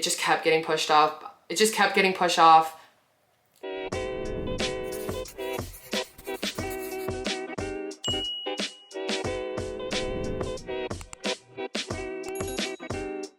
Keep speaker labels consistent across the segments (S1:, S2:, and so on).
S1: It just kept getting pushed off. It just kept getting pushed off.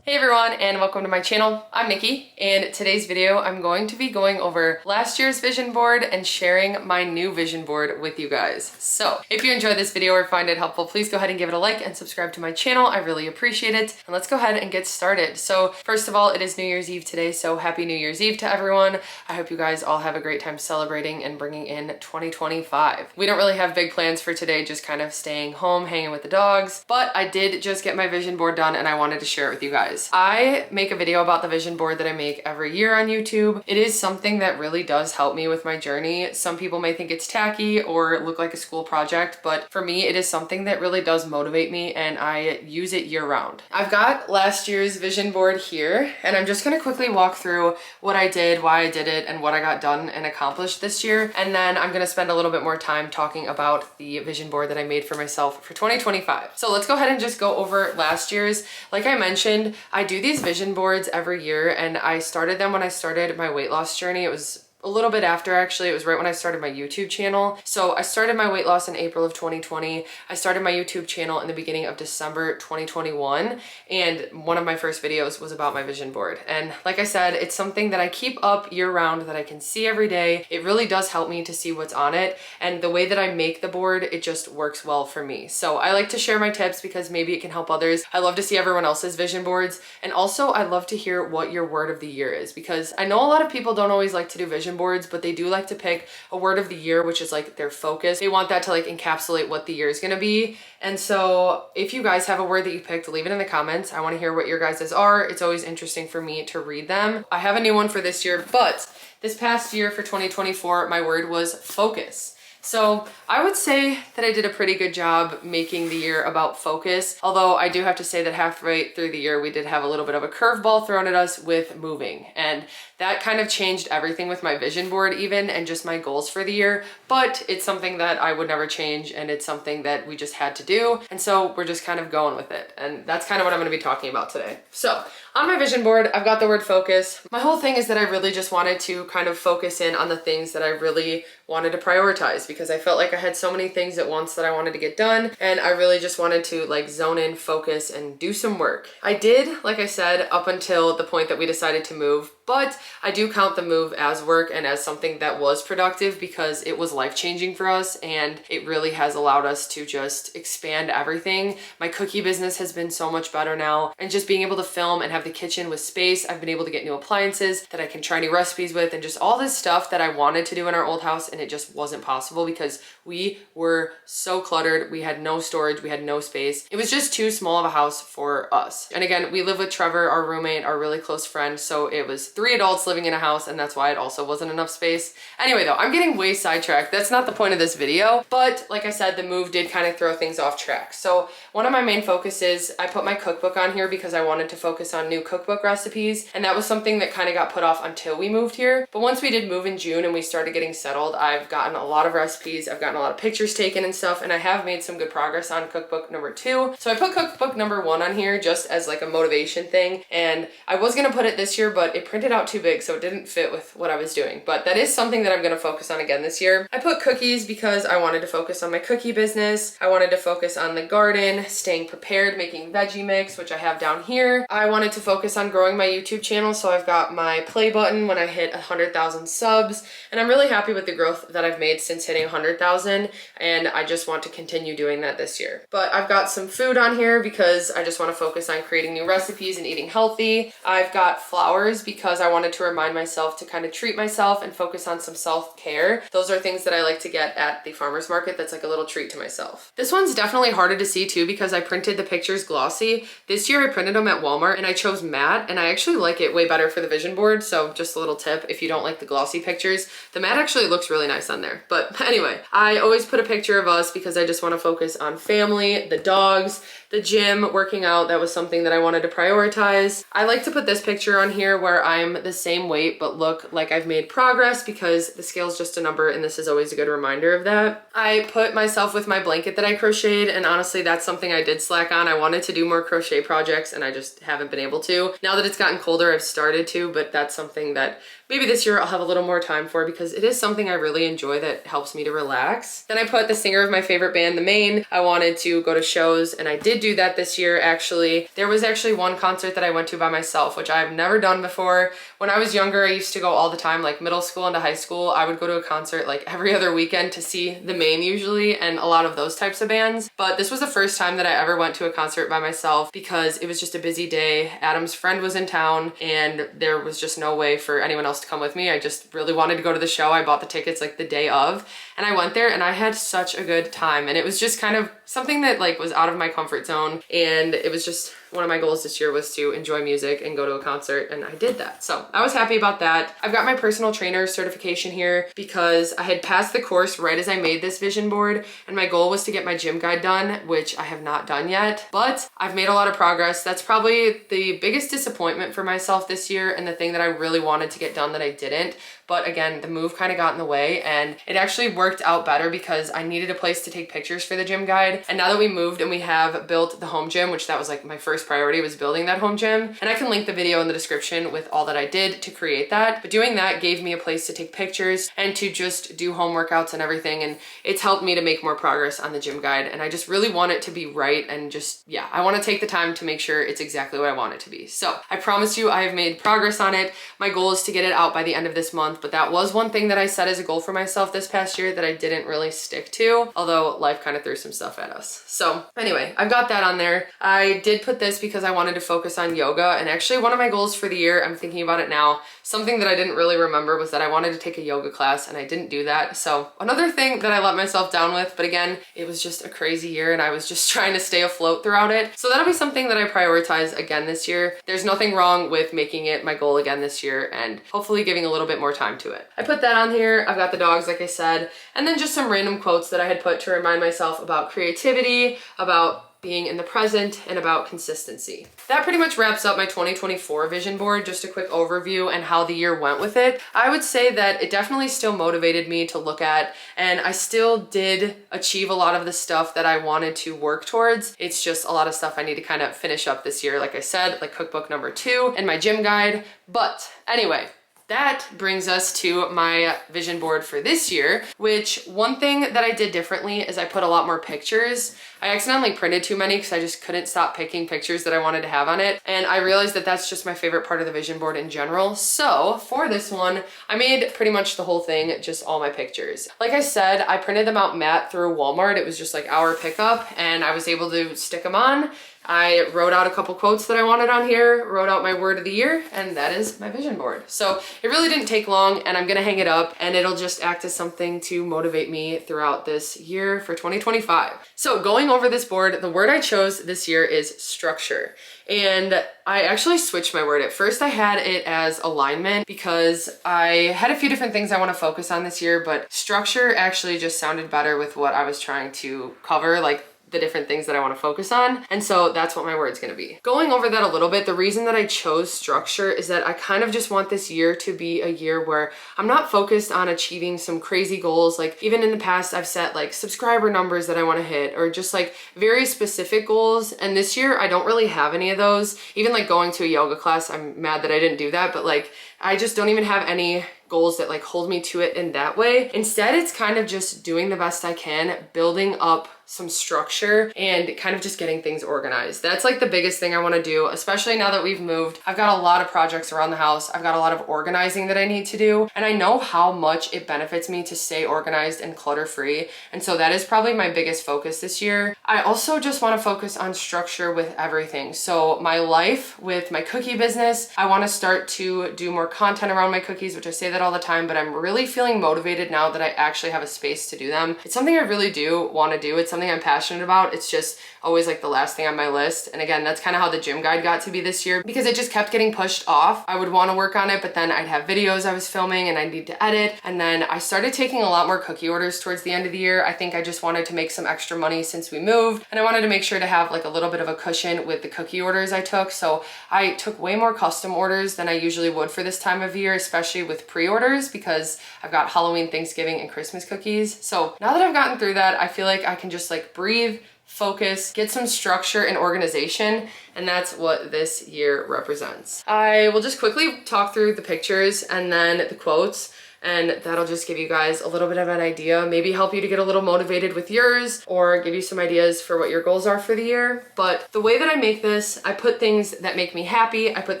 S1: Hey everyone, and welcome to my channel. I'm Nikki, and today's video I'm going to be going over last year's vision board and sharing my new vision board with you guys. So if you enjoyed this video or find it helpful, please go ahead and give it a like and subscribe to my channel. I really appreciate it. And let's go ahead and get started. So first of all, it is New Year's Eve today, so happy New Year's Eve to everyone. I hope you guys all have a great time celebrating and bringing in 2025. We don't really have big plans for today, just kind of staying home, hanging with the dogs, but I did just get my vision board done and I wanted to share it with you guys. I make a video about the vision board that I make every year on YouTube. It is something that really does help me with my journey. Some people may think it's tacky or look like a school project, but for me, it is something that really does motivate me and I use it year round. I've got last year's vision board here, and I'm just gonna quickly walk through what I did, why I did it, and what I got done and accomplished this year. And then I'm gonna spend a little bit more time talking about the vision board that I made for myself for 2025. So let's go ahead and just go over last year's. Like I mentioned, I do these vision boards every year, and I started them when I started my weight loss journey. It was a little bit after, actually. It was right when I started my YouTube channel. So I started my weight loss in April of 2020. I started my YouTube channel in the beginning of December 2021. And one of my first videos was about my vision board. And like I said, it's something that I keep up year round, that I can see every day. It really does help me to see what's on it. And the way that I make the board, it just works well for me. So I like to share my tips because maybe it can help others. I love to see everyone else's vision boards. And also I love to hear what your word of the year is, because I know a lot of people don't always like to do vision boards, but they do like to pick a word of the year, which is like their focus. They want that to like encapsulate what the year is gonna be. And so if you guys have a word that you picked, leave it in the comments. I want to hear what your guys's are. It's always interesting for me to read them. I have a new one for this year, but this past year for 2024, my word was focus. So I would say that I did a pretty good job making the year about focus, although I do have to say that halfway through the year we did have a little bit of a curveball thrown at us with moving, and that kind of changed everything with my vision board even, and just my goals for the year. But it's something that I would never change, and it's something that we just had to do, and so we're just kind of going with it, and that's kind of what I'm going to be talking about today. So on my vision board, I've got the word focus. My whole thing is that I really just wanted to kind of focus in on the things that I really wanted to prioritize, because I felt like I had so many things at once that I wanted to get done, and I really just wanted to like zone in, focus, and do some work. I did, like I said, up until the point that we decided to move, but I do count the move as work and as something that was productive, because it was life-changing for us and it really has allowed us to just expand everything. My cookie business has been so much better now, and just being able to film and have the kitchen with space. I've been able to get new appliances that I can try new recipes with, and just all this stuff that I wanted to do in our old house, and it just wasn't possible because we were so cluttered. We had no storage, we had no space. It was just too small of a house for us. And again, we live with Trevor, our roommate, our really close friend, so it was 3 adults living in a house, and that's why it also wasn't enough space. Anyway though, I'm getting way sidetracked. That's not the point of this video, but like I said, the move did kind of throw things off track. So one of my main focuses, I put my cookbook on here because I wanted to focus on new cookbook recipes, and that was something that kind of got put off until we moved here. But once we did move in June and we started getting settled, I've gotten a lot of recipes, I've gotten a lot of pictures taken and stuff, and I have made some good progress on cookbook number 2. So I put cookbook number 1 on here just as like a motivation thing, and I was gonna put it this year, but it printed out too big, so it didn't fit with what I was doing. But that is something that I'm gonna focus on again this year. I put cookies because I wanted to focus on my cookie business. I wanted to focus on the garden, staying prepared, making veggie mix, which I have down here. I wanted to focus on growing my YouTube channel, so I've got my play button when I hit 100,000 subs, and I'm really happy with the growth that I've made since hitting 100,000, and I just want to continue doing that this year. But I've got some food on here because I just want to focus on creating new recipes and eating healthy. I've got flowers because I wanted to remind myself to kind of treat myself and focus on some self-care. Those are things that I like to get at the farmer's market. That's like a little treat to myself. This one's definitely harder to see too because I printed the pictures glossy. This year I printed them at Walmart and I chose matte, and I actually like it way better for the vision board. So just a little tip, if you don't like the glossy pictures, the matte actually looks really nice on there. But anyway, I always put a picture of us because I just want to focus on family, the dogs, The gym, working out, that was something that I wanted to prioritize. I like to put this picture on here where I'm the same weight but look like I've made progress because the scale's just a number and this is always a good reminder of that. I put myself with my blanket that I crocheted, and honestly that's something I did slack on. I wanted to do more crochet projects and I just haven't been able to. Now that it's gotten colder, I've started to, but that's something that maybe this year I'll have a little more time for because it is something I really enjoy that helps me to relax. Then I put the singer of my favorite band, The Maine. I wanted to go to shows and I did do that this year actually. There was actually one concert that I went to by myself, which I've never done before. When I was younger, I used to go all the time, like middle school into high school. I would go to a concert like every other weekend to see The Maine usually and a lot of those types of bands. But this was the first time that I ever went to a concert by myself because it was just a busy day. Adam's friend was in town and there was just no way for anyone else to come with me. I just really wanted to go to the show. I bought the tickets like the day of and I went there and I had such a good time, and it was just kind of something that like was out of my comfort zone, and it was just one of my goals this year was to enjoy music and go to a concert, and I did that. So I was happy about that. I've got my personal trainer certification here because I had passed the course right as I made this vision board, and my goal was to get my gym guide done, which I have not done yet, but I've made a lot of progress. That's probably the biggest disappointment for myself this year and the thing that I really wanted to get done that I didn't. But again, the move kind of got in the way, and it actually worked out better because I needed a place to take pictures for the gym guide. And now that we moved and we have built the home gym, which that was like my first priority, was building that home gym. And I can link the video in the description with all that I did to create that. But doing that gave me a place to take pictures and to just do home workouts and everything. And it's helped me to make more progress on the gym guide. And I just really want it to be right. And just, yeah, I want to take the time to make sure it's exactly what I want it to be. So I promise you I have made progress on it. My goal is to get it out by the end of this month, but that was one thing that I set as a goal for myself this past year that I didn't really stick to, although life kind of threw some stuff at us. So anyway, I've got that on there. I did put this because I wanted to focus on yoga, and actually one of my goals for the year, I'm thinking about it now, something that I didn't really remember was that I wanted to take a yoga class and I didn't do that. So another thing that I let myself down with, but again, it was just a crazy year and I was just trying to stay afloat throughout it. So that'll be something that I prioritize again this year. There's nothing wrong with making it my goal again this year and hopefully giving a little bit more time to it. I put that on here. I've got the dogs, like I said, and then just some random quotes that I had put to remind myself about creativity, about being in the present, and about consistency. That pretty much wraps up my 2024 vision board, just a quick overview and how the year went with it. I would say that it definitely still motivated me to look at, and I still did achieve a lot of the stuff that I wanted to work towards. It's just a lot of stuff I need to kind of finish up this year, like I said, like cookbook number 2 and my gym guide. But anyway, that brings us to my vision board for this year, which one thing that I did differently is I put a lot more pictures. I accidentally printed too many because I just couldn't stop picking pictures that I wanted to have on it. And I realized that that's just my favorite part of the vision board in general. So for this one, I made pretty much the whole thing, just all my pictures. Like I said, I printed them out matte through Walmart. It was just like our pickup and I was able to stick them on. I wrote out a couple quotes that I wanted on here, wrote out my word of the year, and that is my vision board. So it really didn't take long, and I'm gonna hang it up and it'll just act as something to motivate me throughout this year for 2025. So going over this board, the word I chose this year is structure. And I actually switched my word. At first I had it as alignment because I had a few different things I want to focus on this year, but structure actually just sounded better with what I was trying to cover, like the different things that I want to focus on. And so that's what my word's gonna be. Going over that a little bit, the reason that I chose structure is that I kind of just want this year to be a year where I'm not focused on achieving some crazy goals. Like even in the past, I've set like subscriber numbers that I want to hit or just like very specific goals. And this year I don't really have any of those. Even like going to a yoga class, I'm mad that I didn't do that, but like I just don't even have any goals that like hold me to it in that way. Instead, it's kind of just doing the best I can, building up some structure and kind of just getting things organized. That's like the biggest thing I want to do, especially now that we've moved. I've got a lot of projects around the house. I've got a lot of organizing that I need to do. And I know how much it benefits me to stay organized and clutter-free. And so that is probably my biggest focus this year. I also just want to focus on structure with everything. So my life with my cookie business, I want to start to do more content around my cookies, which I say that all the time, but I'm really feeling motivated now that I actually have a space to do them. It's something I really do want to do. It's something something I'm passionate about, it's just always like the last thing on my list. And again, that's kind of how the gym guide got to be this year, because it just kept getting pushed off. I would want to work on it, but then I'd have videos I was filming and I need to edit. And then I started taking a lot more cookie orders towards the end of the year. I think I just wanted to make some extra money since we moved, and I wanted to make sure to have like a little bit of a cushion with the cookie orders I took. So I took way more custom orders than I usually would for this time of year, especially with pre-orders, because I've got Halloween, Thanksgiving, and Christmas cookies. So now that I've gotten through that, I feel like I can just like breathe, focus, get some structure and organization, and that's what this year represents. I will just quickly talk through the pictures and then the quotes, and that'll just give you guys a little bit of an idea, maybe help you to get a little motivated with yours, or give you some ideas for what your goals are for the year. But the way that I make this, I put things that make me happy, I put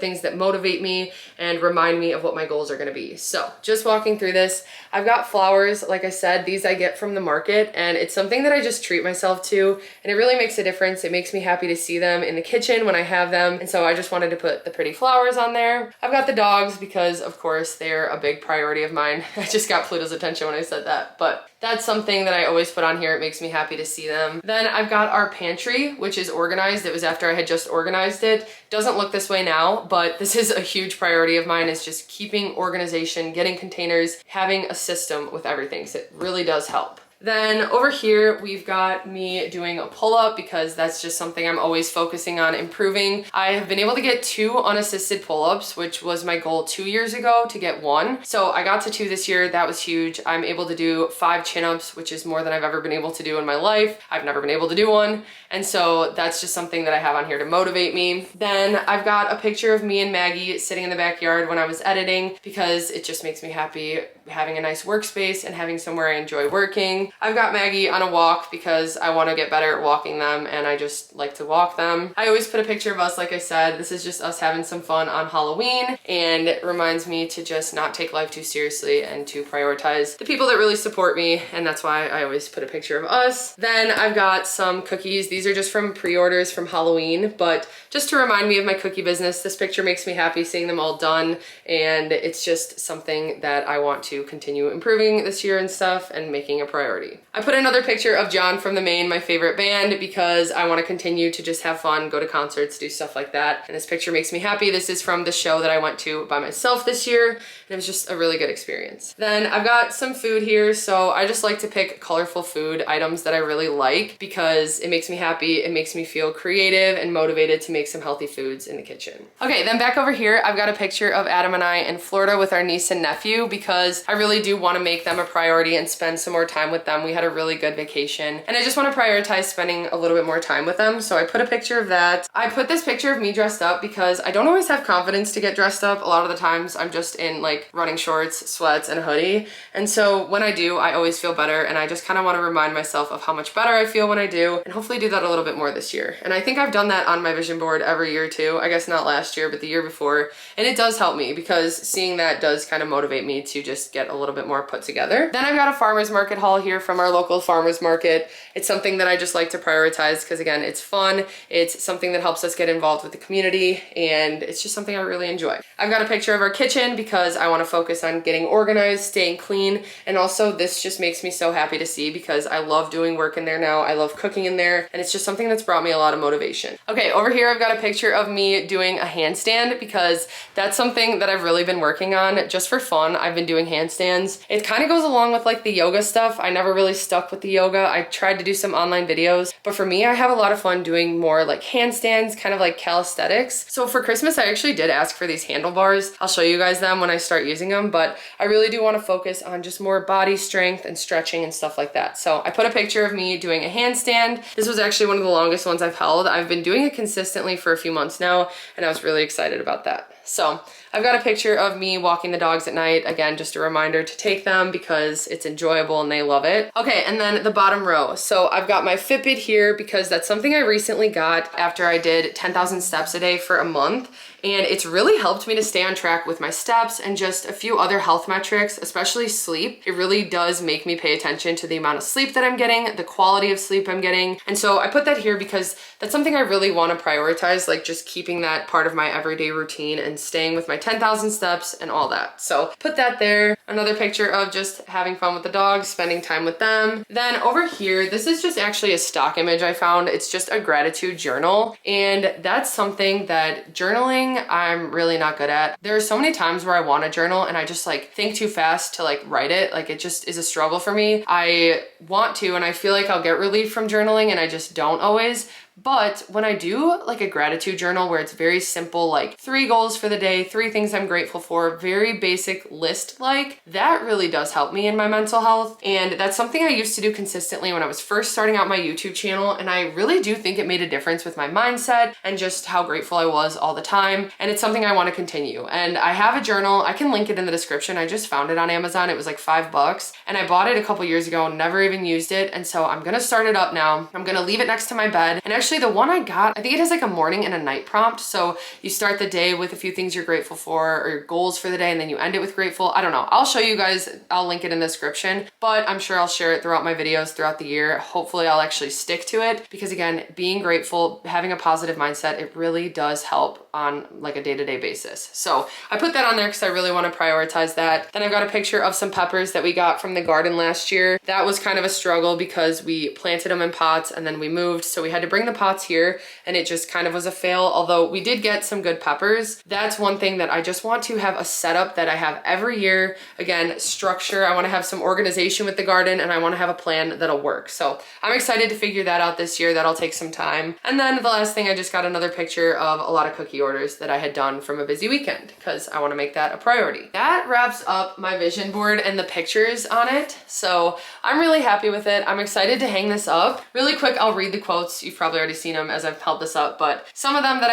S1: things that motivate me and remind me of what my goals are gonna be. So just walking through this, I've got flowers, like I said, these I get from the market, and it's something that I just treat myself to, and it really makes a difference. It makes me happy to see them in the kitchen when I have them, and so I just wanted to put the pretty flowers on there. I've got the dogs because, of course, they're a big priority of mine. I just got Pluto's attention when I said that, but that's something that I always put on here. It makes me happy to see them. Then I've got our pantry, which is organized. It was after I had just organized it. Doesn't look this way now, but this is a huge priority of mine, is just keeping organization, getting containers, having a system with everything. So it really does help. Then over here, we've got me doing a pull-up because that's just something I'm always focusing on improving. I have been able to get 2 unassisted pull-ups, which was my goal 2 years ago to get 1. So I got to 2 this year. That was huge. I'm able to do 5 chin-ups, which is more than I've ever been able to do in my life. I've never been able to do one. And so that's just something that I have on here to motivate me. Then I've got a picture of me and Maggie sitting in the backyard when I was editing, because it just makes me happy having a nice workspace and having somewhere I enjoy working. I've got Maggie on a walk because I want to get better at walking them, and I just like to walk them. I always put a picture of us, like I said. This is just us having some fun on Halloween, and it reminds me to just not take life too seriously and to prioritize the people that really support me, and that's why I always put a picture of us. Then I've got some cookies. These are just from pre-orders from Halloween, but just to remind me of my cookie business. This picture makes me happy seeing them all done, and it's just something that I want to continue improving this year and stuff and making a priority. I put another picture of John from the Maine, my favorite band, because I want to continue to just have fun, go to concerts, do stuff like that. And this picture makes me happy. This is from the show that I went to by myself this year, and it was just a really good experience. Then I've got some food here, so I just like to pick colorful food items that I really like because it makes me happy, it makes me feel creative and motivated to make some healthy foods in the kitchen. Okay, then back over here, I've got a picture of Adam and I in Florida with our niece and nephew, because I really do want to make them a priority and spend some more time with them. We had a really good vacation, and I just want to prioritize spending a little bit more time with them. So I put a picture of that. I put this picture of me dressed up because I don't always have confidence to get dressed up. A lot of the times I'm just in like running shorts, sweats, and a hoodie. And so when I do, I always feel better, and I just kind of want to remind myself of how much better I feel when I do, and hopefully do that a little bit more this year. And I think I've done that on my vision board every year too. I guess not last year, but the year before. And it does help me because seeing that does kind of motivate me to just get a little bit more put together. Then I've got a farmer's market haul here from our local farmer's market. It's something that I just like to prioritize because, again, it's fun. It's something that helps us get involved with the community, and it's just something I really enjoy. I've got a picture of our kitchen because I want to focus on getting organized, staying clean, and also this just makes me so happy to see because I love doing work in there now. I love cooking in there, and it's just something that's brought me a lot of motivation. Okay, over here I've got a picture of me doing a handstand because that's something that I've really been working on just for fun. I've been doing handstands. It kind of goes along with like the yoga stuff. I never really stuck with the yoga. I tried to do some online videos, but for me, I have a lot of fun doing more like handstands, kind of like calisthenics. So for Christmas, I actually did ask for these handlebars. I'll show you guys them when I start using them, but I really do want to focus on just more body strength and stretching and stuff like that. So I put a picture of me doing a handstand. This was actually one of the longest ones I've held. I've been doing it consistently for a few months now, and I was really excited about that. So I've got a picture of me walking the dogs at night. Again, just a reminder to take them because it's enjoyable and they love it. Okay, and then the bottom row. So I've got my Fitbit here because that's something I recently got after I did 10,000 steps a day for a month. and it's really helped me to stay on track with my steps and just a few other health metrics, especially sleep. It really does make me pay attention to the amount of sleep that I'm getting, the quality of sleep I'm getting. And so I put that here because that's something I really want to prioritize, like just keeping that part of my everyday routine and staying with my 10,000 steps and all that. So put that there. Another picture of just having fun with the dogs, spending time with them. Then over here, this is just actually a stock image I found. It's just a gratitude journal. And that's something that journaling, I'm really not good at. There are so many times where I want to journal and I just like think too fast to like write it. Like it just is a struggle for me. I want to, and I feel like I'll get relief from journaling and I just don't always. But when I do like a gratitude journal where it's very simple, like 3 goals for the day, 3 things I'm grateful for, very basic list like, that really does help me in my mental health. And that's something I used to do consistently when I was first starting out my YouTube channel. And I really do think it made a difference with my mindset and just how grateful I was all the time. And it's something I want to continue. And I have a journal, I can link it in the description. I just found it on Amazon. It was like $5 and I bought it a couple years ago, never even used it. And so I'm gonna start it up now. I'm gonna leave it next to my bed. And actually the one I got, I think it has like a morning and a night prompt. So you start the day with a few things you're grateful for or your goals for the day, and then you end it with grateful. I don't know. I'll show you guys. I'll link it in the description, but I'm sure I'll share it throughout my videos throughout the year. Hopefully I'll actually stick to it because again, being grateful, having a positive mindset, it really does help on like a day-to-day basis. So I put that on there because I really want to prioritize that. Then I've got a picture of some peppers that we got from the garden last year. That was kind of a struggle because we planted them in pots and then we moved. So we had to bring the pots here and it just kind of was a fail. Although we did get some good peppers. That's one thing that I just want to have a setup that I have every year. Again, structure. I want to have some organization with the garden and I want to have a plan that'll work. So I'm excited to figure that out this year. That'll take some time. And then the last thing, I just got another picture of a lot of cookie orders that I had done from a busy weekend because I want to make that a priority. That wraps up my vision board and the pictures on it. So I'm really happy with it. I'm excited to hang this up. Really quick, I'll read the quotes. You've probably already seen them as I've held this up, but some of them that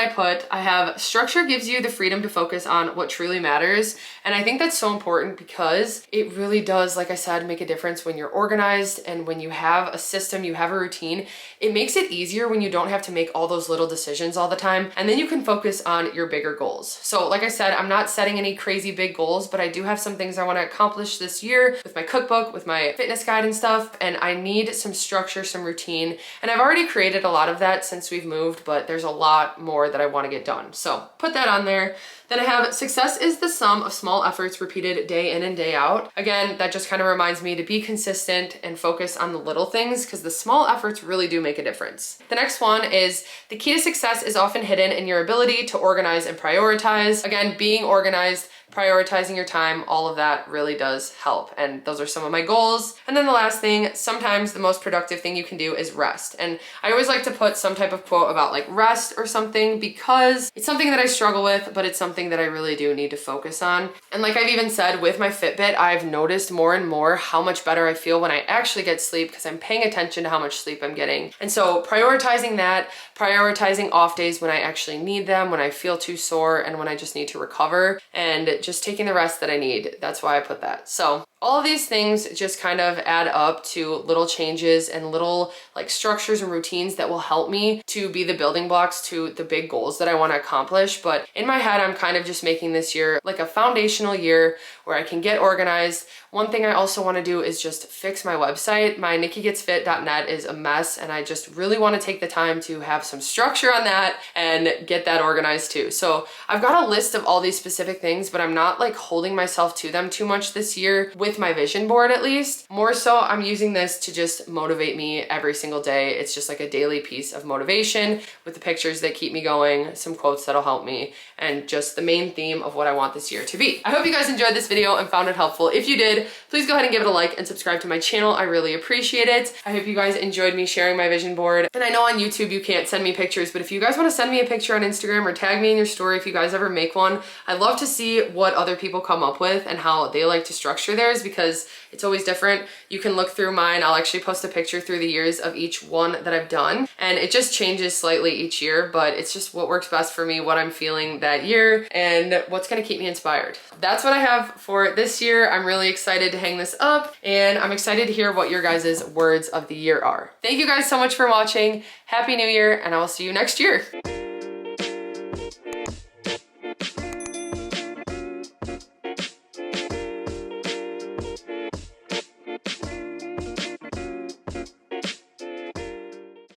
S1: I have, structure gives you the freedom to focus on what truly matters. And I think that's so important because it really does, like I said, make a difference when you're organized and when you have a system, you have a routine. It makes it easier when you don't have to make all those little decisions all the time. And then you can focus on your bigger goals. So like I said, I'm not setting any crazy big goals, but I do have some things I want to accomplish this year with my cookbook, with my fitness guide and stuff. And I need some structure, some routine. And I've already created a lot of that since we've moved, but there's a lot more that I want to get done. So put that on there. Then I have success is the sum of small efforts repeated day in and day out. Again, that just kind of reminds me to be consistent and focus on the little things because the small efforts really do make a difference. The next one is the key to success is often hidden in your ability to organize and prioritize. Again, being organized, prioritizing your time, all of that really does help. And those are some of my goals. And then the last thing, sometimes the most productive thing you can do is rest. And I always like to put some type of quote about like rest or something because it's something that I struggle with, but it's something that I really do need to focus on. And like I've even said with my Fitbit, I've noticed more and more how much better I feel when I actually get sleep because I'm paying attention to how much sleep I'm getting. And so prioritizing that, prioritizing off days when I actually need them, when I feel too sore and when I just need to recover, and just taking the rest that I need. That's why I put that. So all of these things just kind of add up to little changes and little like structures and routines that will help me to be the building blocks to the big goals that I want to accomplish. But in my head, I'm kind of just making this year like a foundational year where I can get organized. One thing I also want to do is just fix my website. My NIKKIGETSFIT.net is a mess and I just really want to take the time to have some structure on that and get that organized too. So I've got a list of all these specific things, but I'm not like holding myself to them too much this year with my vision board at least. More so, I'm using this to just motivate me every single day. It's just like a daily piece of motivation with the pictures that keep me going, some quotes that'll help me, and just the main theme of what I want this year to be. I hope you guys enjoyed this video and found it helpful. If you did, please go ahead and give it a like and subscribe to my channel. I really appreciate it. I hope you guys enjoyed me sharing my vision board. And I know on YouTube you can't send me pictures, but if you guys want to send me a picture on Instagram or tag me in your story if you guys ever make one, I'd love to see what other people come up with and how they like to structure theirs because it's always different. You can look through mine. I'll actually post a picture through the years of each one that I've done, and it just changes slightly each year, but it's just what works best for me, what I'm feeling that year, and what's gonna keep me inspired. That's what I have for this year. I'm really excited to hang this up, and I'm excited to hear what your guys' words of the year are. Thank you guys so much for watching. Happy New Year, and I will see you next year. video.